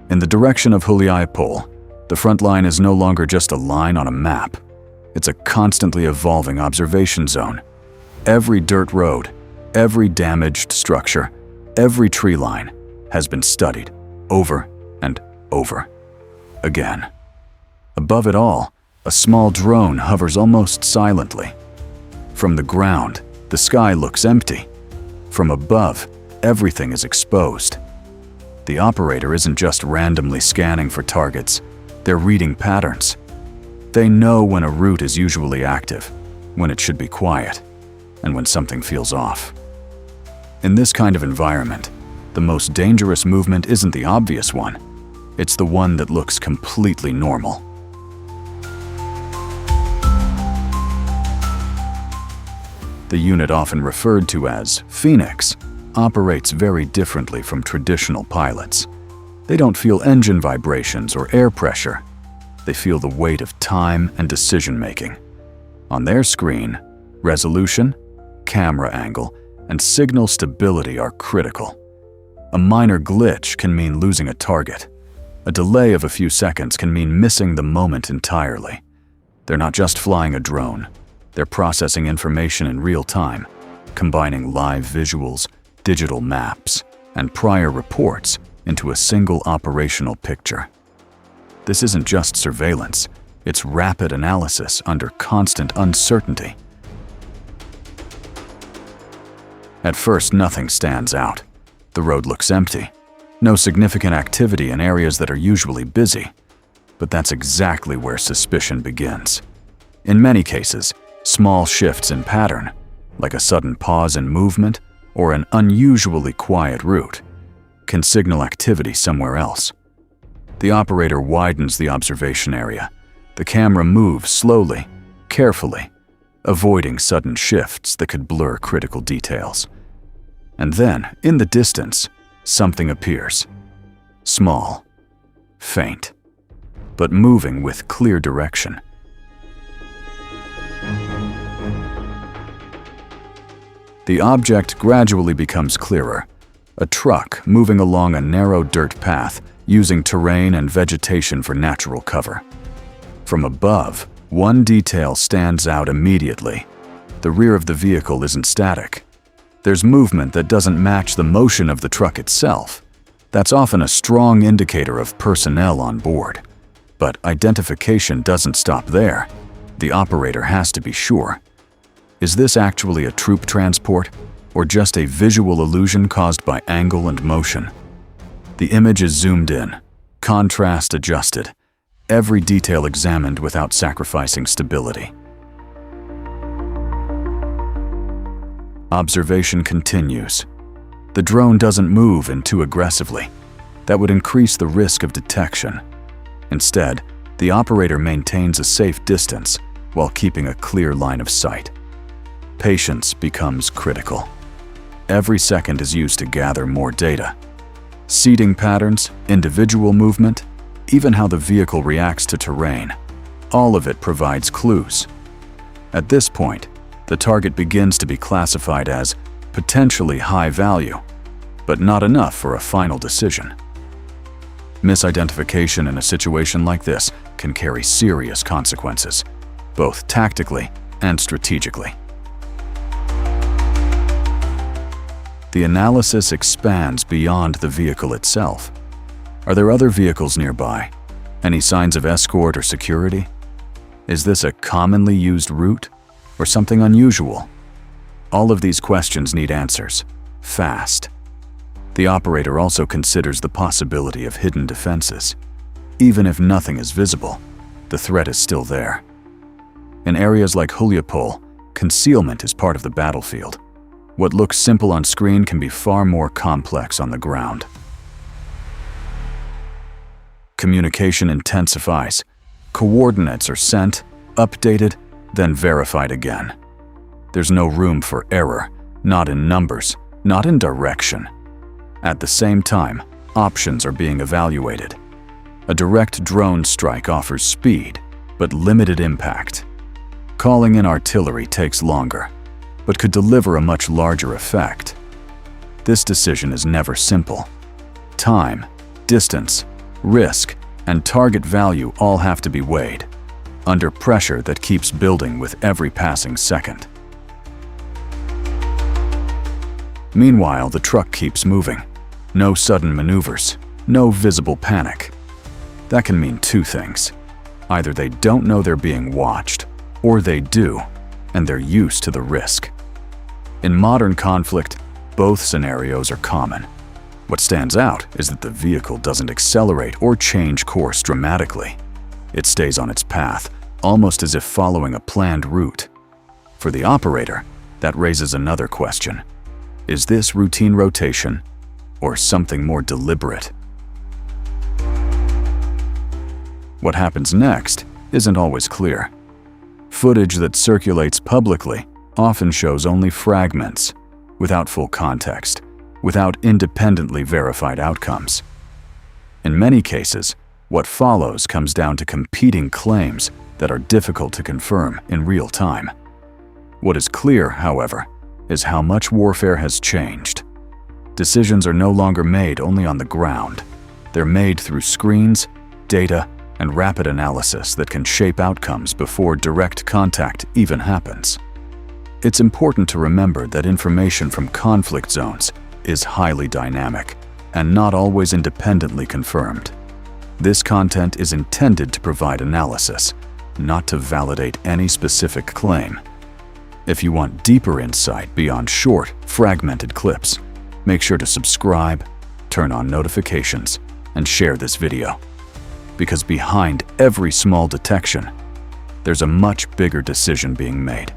In the direction of Hulyaipole, the Frontline is no longer just a line on a map. It's a constantly evolving observation zone. Every dirt road, every damaged structure, every tree line has been studied over and over again. Above it all, a small drone hovers almost silently. From the ground, the sky looks empty. From above, everything is exposed. The operator isn't just randomly scanning for targets, they're reading patterns. They know when a route is usually active, when it should be quiet, and when something feels off. In this kind of environment, the most dangerous movement isn't the obvious one. It's the one that looks completely normal. The unit often referred to as Phoenix operates very differently from traditional pilots. They don't feel engine vibrations or air pressure. They feel the weight of time and decision-making. On their screen, resolution, camera angle, and signal stability are critical. A minor glitch can mean losing a target. A delay of a few seconds can mean missing the moment entirely. They're not just flying a drone. They're processing information in real time, combining live visuals, digital maps, and prior reports into a single operational picture. This isn't just surveillance, it's rapid analysis under constant uncertainty. At first, nothing stands out. The road looks empty. No significant activity in areas that are usually busy. But that's exactly where suspicion begins. In many cases, small shifts in pattern, like a sudden pause in movement or an unusually quiet route, can signal activity somewhere else. The operator widens the observation area. The camera moves slowly, carefully, avoiding sudden shifts that could blur critical details. And then, in the distance, something appears. Small, faint, but moving with clear direction. The object gradually becomes clearer. A truck moving along a narrow dirt path, using terrain and vegetation for natural cover. From above, one detail stands out immediately. The rear of the vehicle isn't static. There's movement that doesn't match the motion of the truck itself. That's often a strong indicator of personnel on board. But identification doesn't stop there. The operator has to be sure. Is this actually a troop transport, or just a visual illusion caused by angle and motion? The image is zoomed in, contrast adjusted, every detail examined without sacrificing stability. Observation continues. The drone doesn't move in too aggressively. That would increase the risk of detection. Instead, the operator maintains a safe distance while keeping a clear line of sight. Patience becomes critical. Every second is used to gather more data. Seating patterns, individual movement, even how the vehicle reacts to terrain, all of it provides clues. At this point, the target begins to be classified as potentially high value, but not enough for a final decision. Misidentification in a situation like this can carry serious consequences, both tactically and strategically. The analysis expands beyond the vehicle itself. Are there other vehicles nearby? Any signs of escort or security? Is this a commonly used route, or something unusual? All of these questions need answers, fast. The operator also considers the possibility of hidden defenses. Even if nothing is visible, the threat is still there. In areas like Hulyaipole, concealment is part of the battlefield. What looks simple on screen can be far more complex on the ground. Communication intensifies. Coordinates are sent, updated, then verified again. There's no room for error, not in numbers, not in direction. At the same time, options are being evaluated. A direct drone strike offers speed, but limited impact. Calling in artillery takes longer, but could deliver a much larger effect. This decision is never simple. Time, distance, risk, and target value all have to be weighed, under pressure that keeps building with every passing second. Meanwhile, the truck keeps moving. No sudden maneuvers, no visible panic. That can mean two things. Either they don't know they're being watched, or they do, and they're used to the risk. In modern conflict, both scenarios are common. What stands out is that the vehicle doesn't accelerate or change course dramatically. It stays on its path, almost as if following a planned route. For the operator, that raises another question. Is this routine rotation, or something more deliberate? What happens next isn't always clear. Footage that circulates publicly often shows only fragments, without full context, without independently verified outcomes. In many cases, what follows comes down to competing claims that are difficult to confirm in real time. What is clear, however, is how much warfare has changed. Decisions are no longer made only on the ground. They're made through screens, data, and rapid analysis that can shape outcomes before direct contact even happens. It's important to remember that information from conflict zones is highly dynamic and not always independently confirmed. This content is intended to provide analysis, not to validate any specific claim. If you want deeper insight beyond short, fragmented clips, make sure to subscribe, turn on notifications, and share this video. Because behind every small detection, there's a much bigger decision being made.